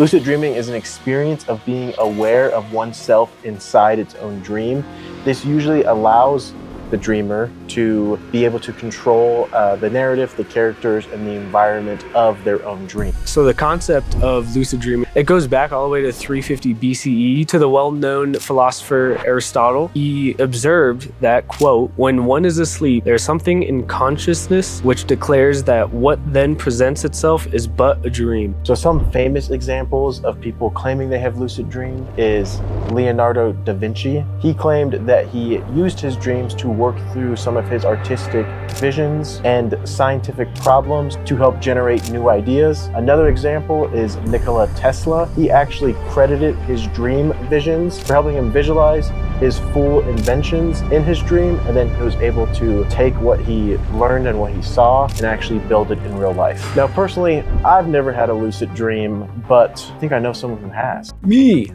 Lucid dreaming is an experience of being aware of oneself inside its own dream. This usually allows the dreamer to be able to control the narrative, the characters, and the environment of their own dream. So the concept of lucid dreaming, it goes back all the way to 350 BCE to the well-known philosopher Aristotle. He observed that, quote, "When one is asleep, there's something in consciousness which declares that what then presents itself is but a dream." So some famous examples of people claiming they have lucid dreams is Leonardo da Vinci. He claimed that he used his dreams to work through some of his artistic visions and scientific problems to help generate new ideas. Another example is Nikola Tesla. He actually credited his dream visions for helping him visualize his full inventions in his dream, and then he was able to take what he learned and what he saw and actually build it in real life. Now, personally, I've never had a lucid dream, but I think I know someone who has. Me?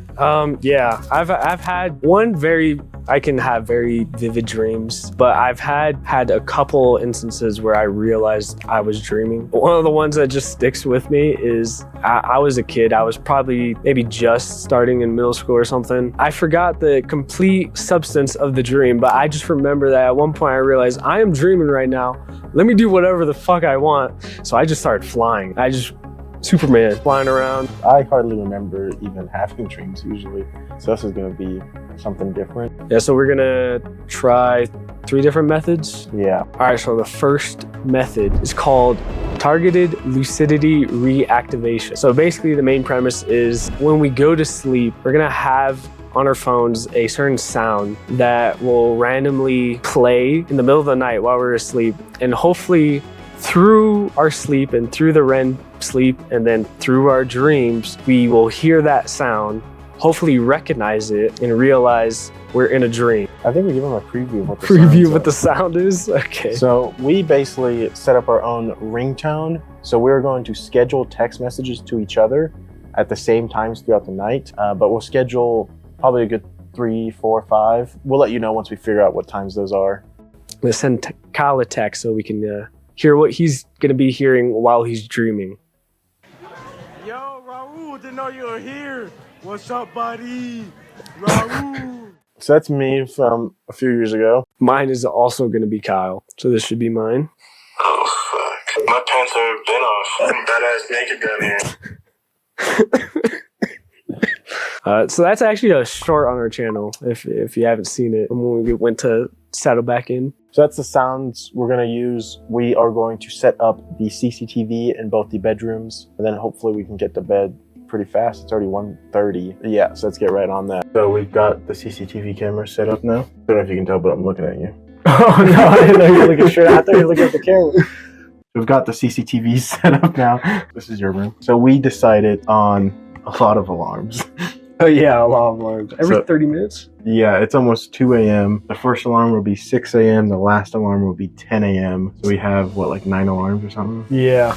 Yeah, I've had I can have very vivid dreams, but I've had a couple instances where I realized I was dreaming. One of the ones that just sticks with me is I was a kid. I was probably maybe just starting in middle school or something. I forgot the complete substance of the dream, but I just remember that at one point I realized I am dreaming right now. Let me do whatever the fuck I want. So I just started flying. Superman flying around. I hardly remember even having dreams usually, so this is going to be something different. Yeah, so we're gonna try 3 different methods. Yeah. All right, so the first method is called targeted lucidity reactivation. So basically the main premise is when we go to sleep, we're gonna have on our phones a certain sound that will randomly play in the middle of the night while we're asleep, and hopefully through our sleep and through the REM sleep and then through our dreams, we will hear that sound, hopefully recognize it and realize we're in a dream. I think we give them a preview of what the sound is? Okay. So we basically set up our own ringtone. So we're going to schedule text messages to each other at the same times throughout the night, but we'll schedule probably a good 3, 4, 5. We'll let you know once we figure out what times those are. Let's send Kyle a text so we can hear what he's gonna be hearing while he's dreaming. Yo, Raul, didn't know you were here. What's up, buddy? Raul. So that's me from a few years ago. Mine is also gonna be Kyle, so this should be mine. Oh, fuck. My pants are been off. I'm badass naked down here. So that's actually a short on our channel, if you haven't seen it, when we went to settle back in. So that's the sounds we're going to use. We are going to set up the CCTV in both the bedrooms, and then hopefully we can get to bed pretty fast. It's already 1:30. Yeah, so let's get right on that. So we've got the CCTV camera set up now. I don't know if you can tell, but I'm looking at you. Oh no, I didn't know you were looking straight. I thought you were looking at the camera. We've got the CCTV set up now. This is your room. So we decided on a lot of alarms. Oh yeah, a lot of alarms. Every 30 minutes? Yeah, it's almost 2 a.m. The first alarm will be 6 a.m. The last alarm will be 10 a.m. So we have, what, like 9 alarms or something? Yeah.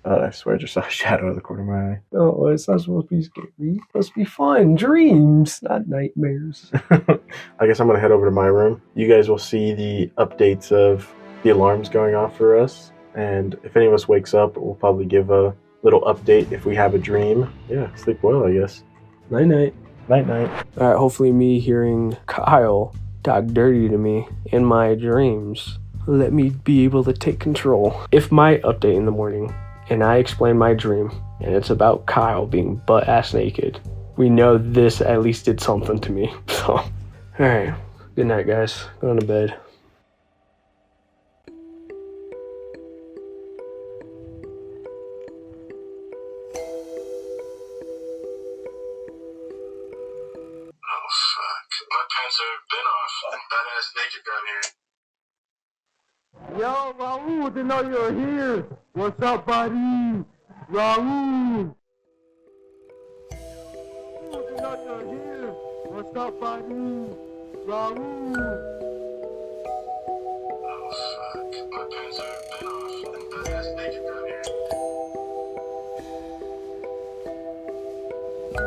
I swear I just saw a shadow in the corner of my eye. Oh, it's not supposed to be scary. It's supposed to be fun. Dreams, not nightmares. I guess I'm going to head over to my room. You guys will see the updates of the alarms going off for us. And if any of us wakes up, we'll probably give a little update if we have a dream. Yeah, sleep well, I guess. Night-night. Night-night. All right, hopefully me hearing Kyle talk dirty to me in my dreams let me be able to take control. If my update in the morning and I explain my dream and it's about Kyle being butt-ass naked, we know this at least did something to me. So, all right. Good night, guys. Going to bed. My pants are been off. I'm badass naked down here. Yo, Raul, didn't know you were here. What's up, buddy? Raul. Didn't know you were here. What's up, buddy? Raul. Oh, fuck. My pants are been off. I'm badass naked down here. Oh,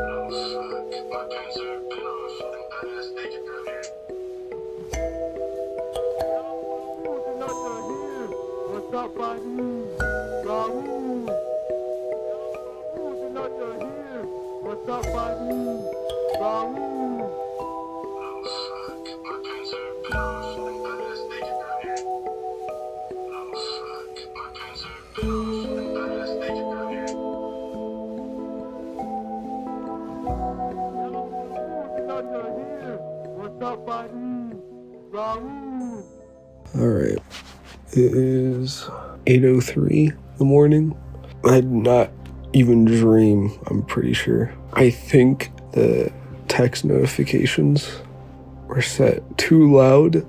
fuck. My pants are been off. I'm badass naked down here. What's up, buddy? Raul. Raul, didn't know you're here. What's up, buddy? Raul. Oh fuck, my pants are bit off. I'm butt-ass naked down here. Oh fuck, my pants are bit off. I'm butt-ass naked down here. What's up, buddy? Raul. All right. It is 8:03 in the morning. I did not even dream, I'm pretty sure. I think the text notifications were set too loud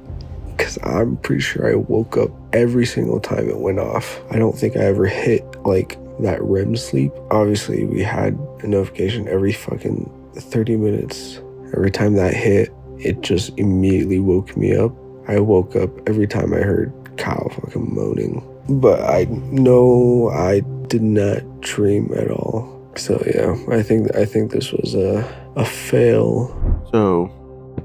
because I'm pretty sure I woke up every single time it went off. I don't think I ever hit like that REM sleep. Obviously, we had a notification every fucking 30 minutes. Every time that hit, it just immediately woke me up. I woke up every time I heard Kyle fucking moaning. But I know I did not dream at all. So yeah, I think this was a fail. So,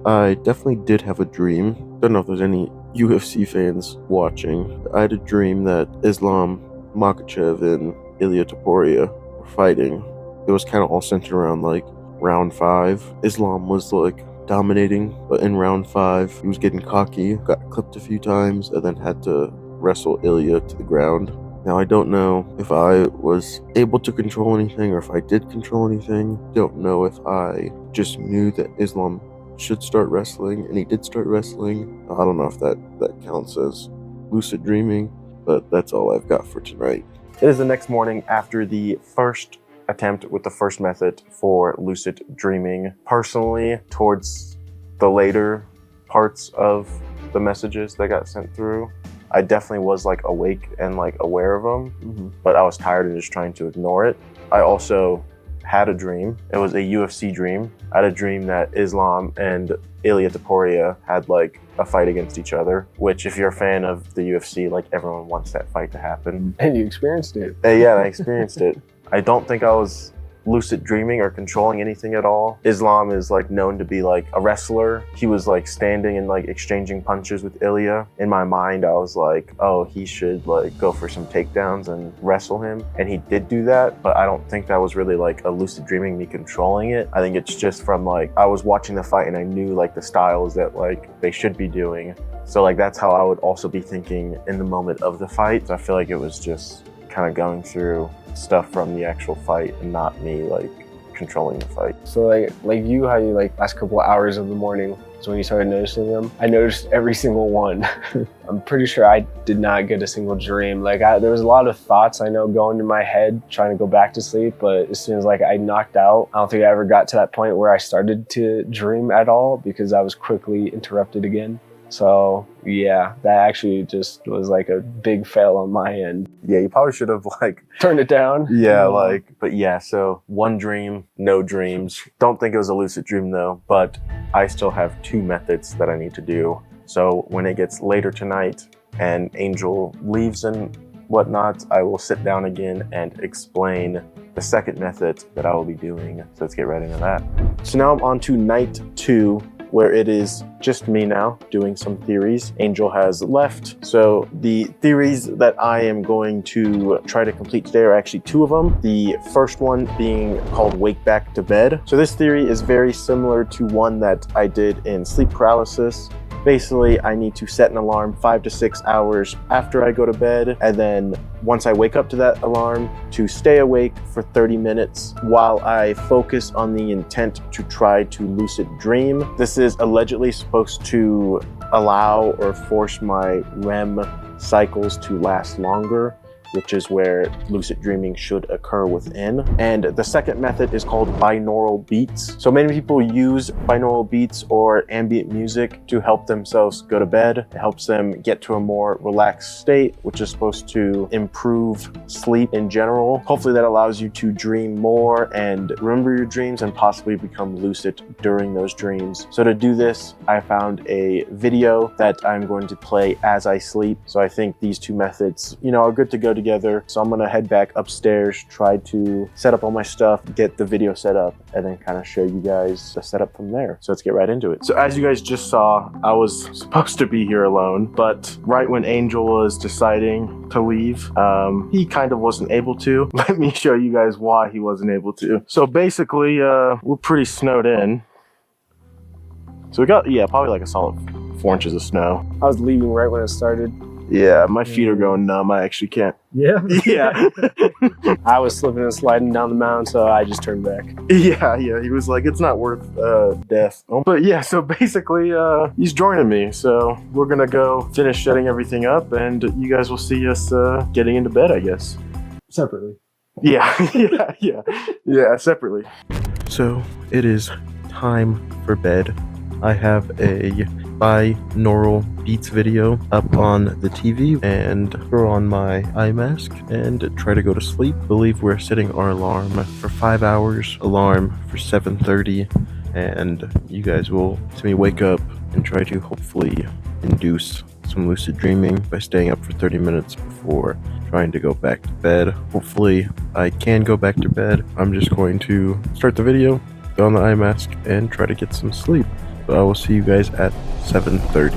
I definitely did have a dream. Don't know if there's any UFC fans watching. I had a dream that Islam Makhachev and Ilia Topuria were fighting. It was kind of all centered around like round 5. Islam was like dominating, but in round 5, he was getting cocky, got clipped a few times, and then had to wrestle Ilia to the ground. Now, I don't know if I was able to control anything or if I did control anything. Don't know if I just knew that Islam should start wrestling and he did start wrestling. I don't know if that counts as lucid dreaming, but that's all I've got for tonight. It is the next morning after the first attempt with the first method for lucid dreaming. Personally, towards the later parts of the messages that got sent through, I definitely was like awake and like aware of them, but I was tired and just trying to ignore it. I also had a dream. It was a UFC dream. I had a dream that Islam and Ilia Topuria had like a fight against each other, which if you're a fan of the UFC, like everyone wants that fight to happen. And you experienced it. Yeah, I experienced it. I don't think I was lucid dreaming or controlling anything at all. Islam is like known to be like a wrestler. He was like standing and like exchanging punches with Ilia. In my mind, I was like, oh, he should like go for some takedowns and wrestle him. And he did do that, but I don't think that was really like a lucid dreaming, me controlling it. I think it's just from like, I was watching the fight and I knew like the styles that like they should be doing. So like that's how I would also be thinking in the moment of the fight. So I feel like it was just kind of going through stuff from the actual fight and not me like controlling the fight. So like you, how you like last couple of hours of the morning is when you started noticing them. I noticed every single one. I'm pretty sure I did not get a single dream. Like there was a lot of thoughts I know going in my head trying to go back to sleep, but as soon as like I knocked out, I don't think I ever got to that point where I started to dream at all because I was quickly interrupted again. So yeah, that actually just was like a big fail on my end. Yeah, you probably should have like turned it down. Yeah, but yeah, so one dream, no dreams. Don't think it was a lucid dream though, but I still have 2 methods that I need to do. So when it gets later tonight and Angel leaves and whatnot, I will sit down again and explain the second method that I will be doing. So let's get right into that. So now I'm on to night 2, where it is just me now doing some theories. Angel has left. So the theories that I am going to try to complete today are actually 2 of them. The first one being called Wake Back to Bed. So this theory is very similar to one that I did in sleep paralysis. Basically, I need to set an alarm 5 to 6 hours after I go to bed, and then once I wake up to that alarm, to stay awake for 30 minutes while I focus on the intent to try to lucid dream. This is allegedly supposed to allow or force my REM cycles to last longer, which is where lucid dreaming should occur within. And the second method is called binaural beats. So many people use binaural beats or ambient music to help themselves go to bed. It helps them get to a more relaxed state, which is supposed to improve sleep in general. Hopefully that allows you to dream more and remember your dreams and possibly become lucid during those dreams. So to do this, I found a video that I'm going to play as I sleep. So I think these 2 methods, are good to go together together. So I'm gonna head back upstairs, try to set up all my stuff, get the video set up, and then kind of show you guys the setup from there. So let's get right into it. So as you guys just saw, I was supposed to be here alone, but right when Angel was deciding to leave, he kind of wasn't able to. Let me show you guys why he wasn't able to. So basically, we're pretty snowed in. So we got, yeah, probably like a solid 4 inches of snow. I was leaving right when it started. Yeah, my feet are going numb. I actually can't. Yeah. Yeah. I was slipping and sliding down the mountain, so I just turned back. Yeah. He was like, it's not worth death. But yeah, so basically, he's joining me. So we're gonna go finish setting everything up, and you guys will see us getting into bed, I guess. Separately. Yeah, yeah, separately. So it is time for bed. I have a binaural beats video up on the TV and throw on my eye mask and try to go to sleep. I believe we're setting our alarm for 5 hours, alarm for 7:30, and you guys will see me wake up and try to hopefully induce some lucid dreaming by staying up for 30 minutes before trying to go back to bed. Hopefully I can go back to bed. I'm just going to start the video, throw on the eye mask, and try to get some sleep. So I will see you guys at 7:30.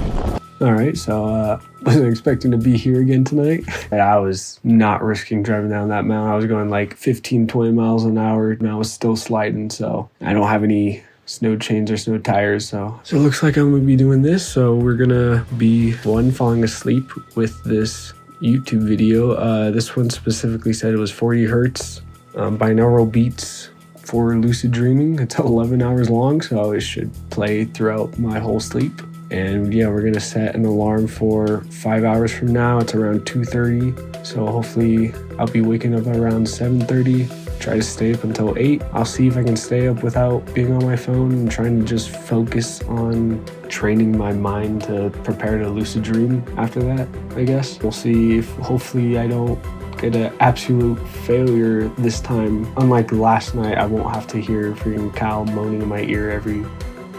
All right, so wasn't expecting to be here again tonight. I was not risking driving down that mountain. I was going like 15, 20 miles an hour, and I was still sliding, so I don't have any snow chains or snow tires, so it looks like I'm gonna be doing this. So we're gonna be falling asleep with this YouTube video. This one specifically said it was 40 hertz binaural beats for lucid dreaming. It's 11 hours long, so it should play throughout my whole sleep. And yeah, we're gonna set an alarm for 5 hours from now. It's around 2:30, so hopefully I'll be waking up around 7:30. Try to stay up until 8. I'll see if I can stay up without being on my phone and trying to just focus on training my mind to prepare to lucid dream after that, I guess. We'll see if hopefully I don't get an absolute failure this time. Unlike last night, I won't have to hear freaking Kyle moaning in my ear every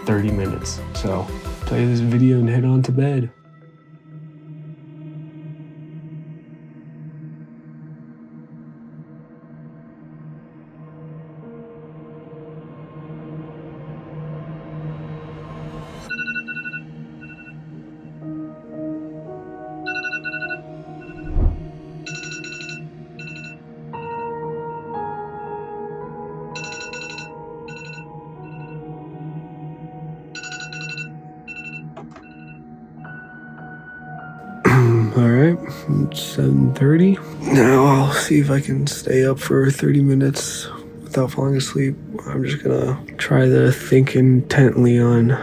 30 minutes. So play this video and head on to bed. All right, it's 7:30. Now I'll see if I can stay up for 30 minutes without falling asleep. I'm just gonna try to think intently on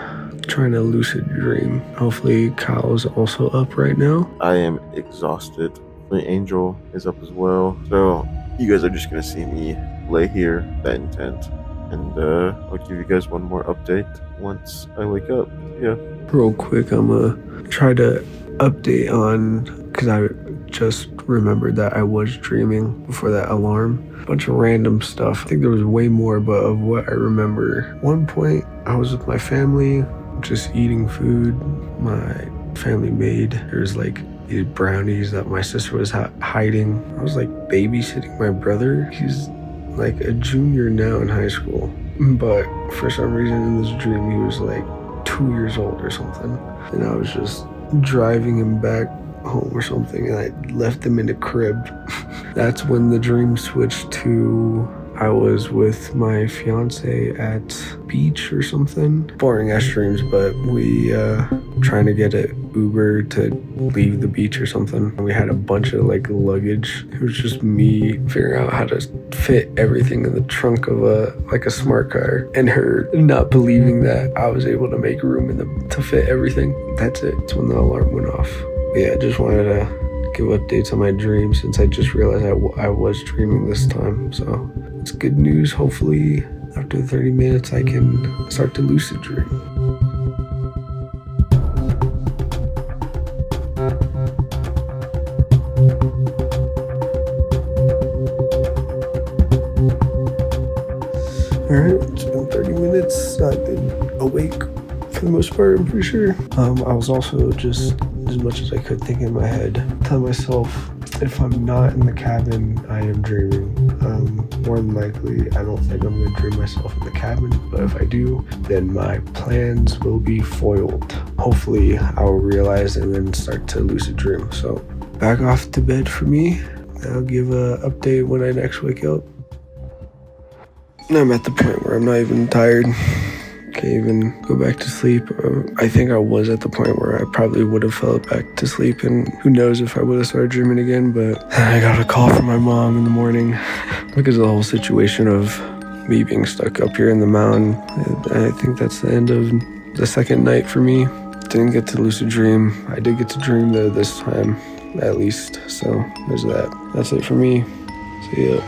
trying to lucid dream. Hopefully Kyle's also up right now. I am exhausted. The Angel is up as well. So you guys are just gonna see me lay here, that intent. And I'll give you guys one more update once I wake up. Yeah. Real quick, I'm gonna try to update on, because I just remembered that I was dreaming before that alarm. A bunch of random stuff. I think there was way more, but of what I remember. One point, I was with my family, just eating food. My family made, there was like these brownies that my sister was hiding. I was like babysitting my brother. He's like a junior now in high school, but for some reason in this dream he was like 2 years old or something, and I was just driving him back home or something, and I left him in the crib. That's when the dream switched to I was with my fiance at beach or something. Boring ass dreams, but we trying to get an Uber to leave the beach or something. We had a bunch of like luggage. It was just me figuring out how to fit everything in the trunk of a smart car, and her not believing that I was able to make room to fit everything. That's it. It's when the alarm went off. But yeah, I just wanted to give updates on my dream since I just realized I was dreaming this time. So it's good news. Hopefully after 30 minutes I can start to lucid dream. Alright, it's been 30 minutes. I've been awake for the most part, I'm pretty sure. I was also just, as much as I could, thinking in my head, telling myself If I'm not in the cabin, I am dreaming. More than likely, I don't think I'm gonna dream myself in the cabin, but if I do, then my plans will be foiled. Hopefully, I'll realize and then start to lucid dream. So, back off to bed for me. I'll give an update when I next wake up. I'm at the point where I'm not even tired. Can't even go back to sleep. I think I was at the point where I probably would have fell back to sleep, and who knows if I would have started dreaming again, but I got a call from my mom in the morning because of the whole situation of me being stuck up here in the mountain. I think that's the end of the second night for me. Didn't get to lucid dream. I did get to dream though this time, at least, so there's that. That's it for me. See ya.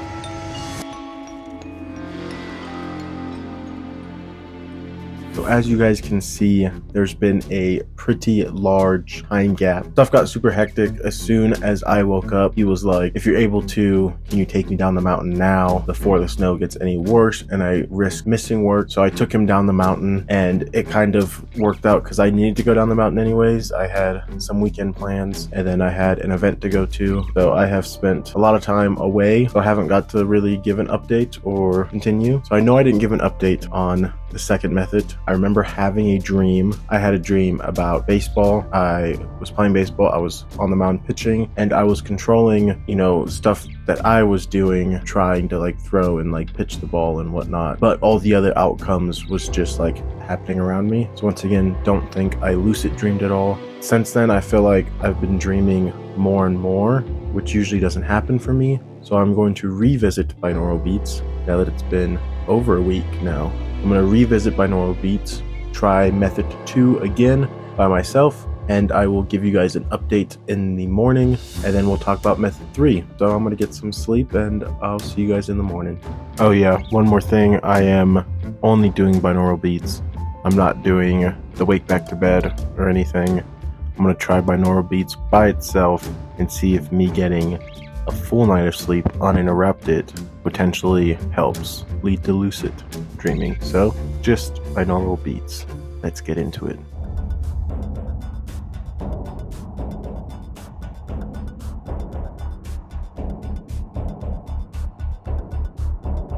So as you guys can see, there's been a pretty large time gap. Stuff got super hectic. As soon as I woke up, he was like, if you're able to, can you take me down the mountain now before the snow gets any worse and I risk missing work? So I took him down the mountain, and it kind of worked out because I needed to go down the mountain anyways. I had some weekend plans, and then I had an event to go to. So I have spent a lot of time away, so I haven't got to really give an update or continue. So I know I didn't give an update on the second method. I remember having a dream. I had a dream about baseball. I was playing baseball. I was on the mound pitching, and I was controlling, stuff that I was doing, trying to like throw and like pitch the ball and whatnot. But all the other outcomes was just like happening around me. So once again, don't think I lucid dreamed at all. Since then, I feel like I've been dreaming more and more, which usually doesn't happen for me. So I'm going to revisit binaural beats now that it's been over a week now. I'm going to revisit binaural beats, try method 2 again by myself, and I will give you guys an update in the morning, and then we'll talk about method 3. So I'm going to get some sleep, and I'll see you guys in the morning. Oh yeah, one more thing. I am only doing binaural beats. I'm not doing the wake back to bed or anything. I'm going to try binaural beats by itself and see if me getting a full night of sleep uninterrupted potentially helps lead to lucid dreaming. So just binaural beats. Let's get into it.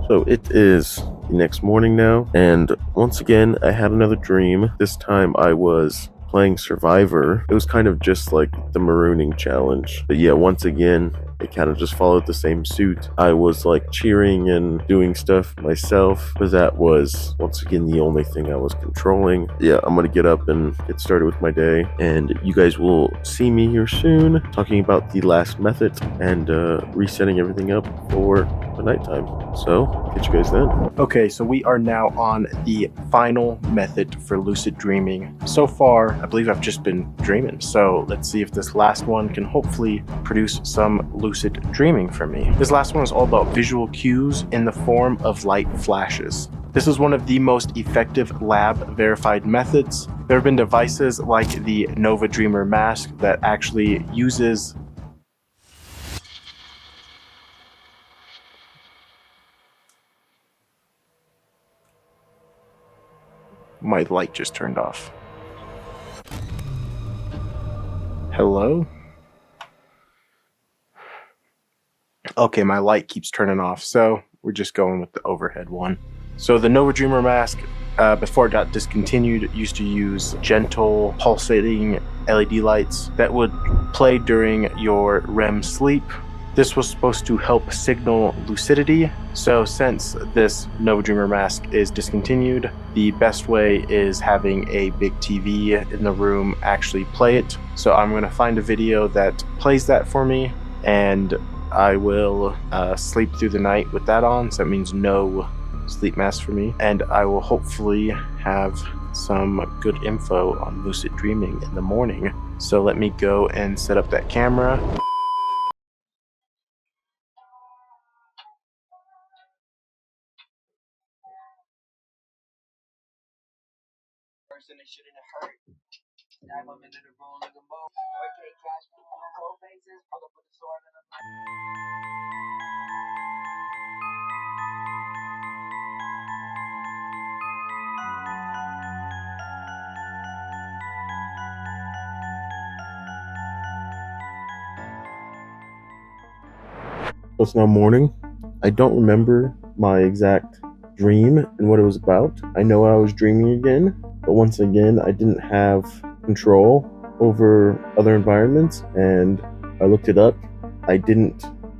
So it is the next morning now, and once again I had another dream. This time I was playing Survivor. It was kind of just like the marooning challenge, but yeah, once again it kind of just followed the same suit. I was like cheering and doing stuff myself, but that was once again the only thing I was controlling. Yeah, I'm gonna get up and get started with my day, and you guys will see me here soon talking about the last method and resetting everything up for the nighttime. So catch you guys then. Okay, so we are now on the final method for lucid dreaming. So far, I believe I've just been dreaming. So let's see if this last one can hopefully produce some lucid dreaming for me. This last one is all about visual cues in the form of light flashes. This is one of the most effective lab verified methods. There have been devices like the Nova Dreamer mask that actually uses my light just turned off. Hello? Okay, my light keeps turning off, so we're just going with the overhead one. So the Nova Dreamer mask, before it got discontinued, used to use gentle pulsating LED lights that would play during your REM sleep. This was supposed to help signal lucidity. So since this Nova Dreamer mask is discontinued, the best way is having a big TV in the room actually play it. So I'm gonna find a video that plays that for me, and I will sleep through the night with that on. So that means no sleep mask for me. And I will hopefully have some good info on lucid dreaming in the morning. So let me go and set up that camera. Person that shouldn't have hurt. Dive them into the room, look them both. Okay, cash, cold faces, pull up with the sword and a So it's now morning. I don't remember my exact dream and what it was about. I know I was dreaming again, but once again, I didn't have control over other environments, and I looked it up. I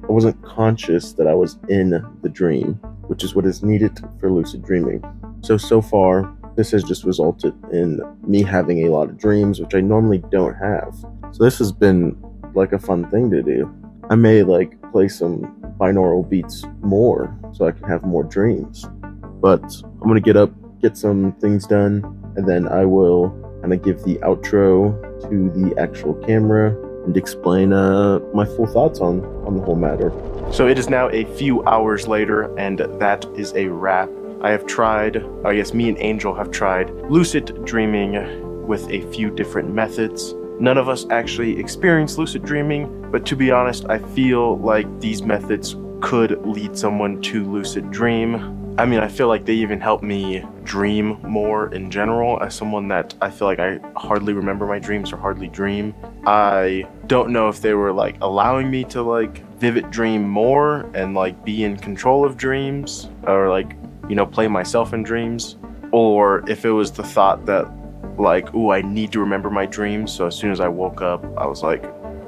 wasn't conscious that I was in the dream, which is what is needed for lucid dreaming. So far, this has just resulted in me having a lot of dreams, which I normally don't have. So this has been like a fun thing to do. I may like play some binaural beats more so I can have more dreams. But I'm gonna get up, get some things done, and then I will kind of give the outro to the actual camera and explain my full thoughts on the whole matter. So it is now a few hours later, and that is a wrap. I have tried, I guess me and Angel have tried lucid dreaming with a few different methods. None of us actually experienced lucid dreaming, but to be honest, I feel like these methods could lead someone to lucid dream. I mean, I feel like they even help me dream more in general. As someone that I feel like I hardly remember my dreams or hardly dream, I don't know if they were like allowing me to like vivid dream more and like be in control of dreams, or like, you know, play myself in dreams, or if it was the thought that like, ooh, I need to remember my dreams. So as soon as I woke up, I was like,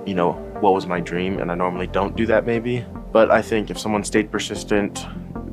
you know, what was my dream? And I normally don't do that maybe. But I think if someone stayed persistent,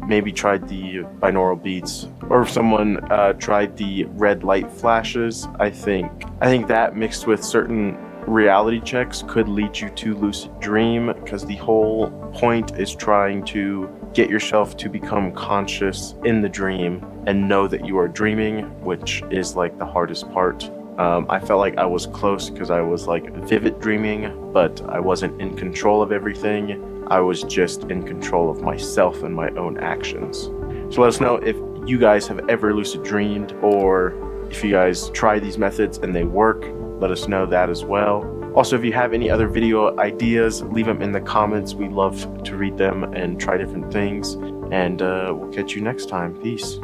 maybe tried the binaural beats, or if someone tried the red light flashes, I think that mixed with certain reality checks could lead you to lucid dream, because the whole point is trying to get yourself to become conscious in the dream and know that you are dreaming, which is like the hardest part. I felt like I was close because I was like vivid dreaming, but I wasn't in control of everything. I was just in control of myself and my own actions. So let us know if you guys have ever lucid dreamed, or if you guys try these methods and they work. Let us know that as well. Also, if you have any other video ideas, leave them in the comments. We love to read them and try different things. And we'll catch you next time. Peace.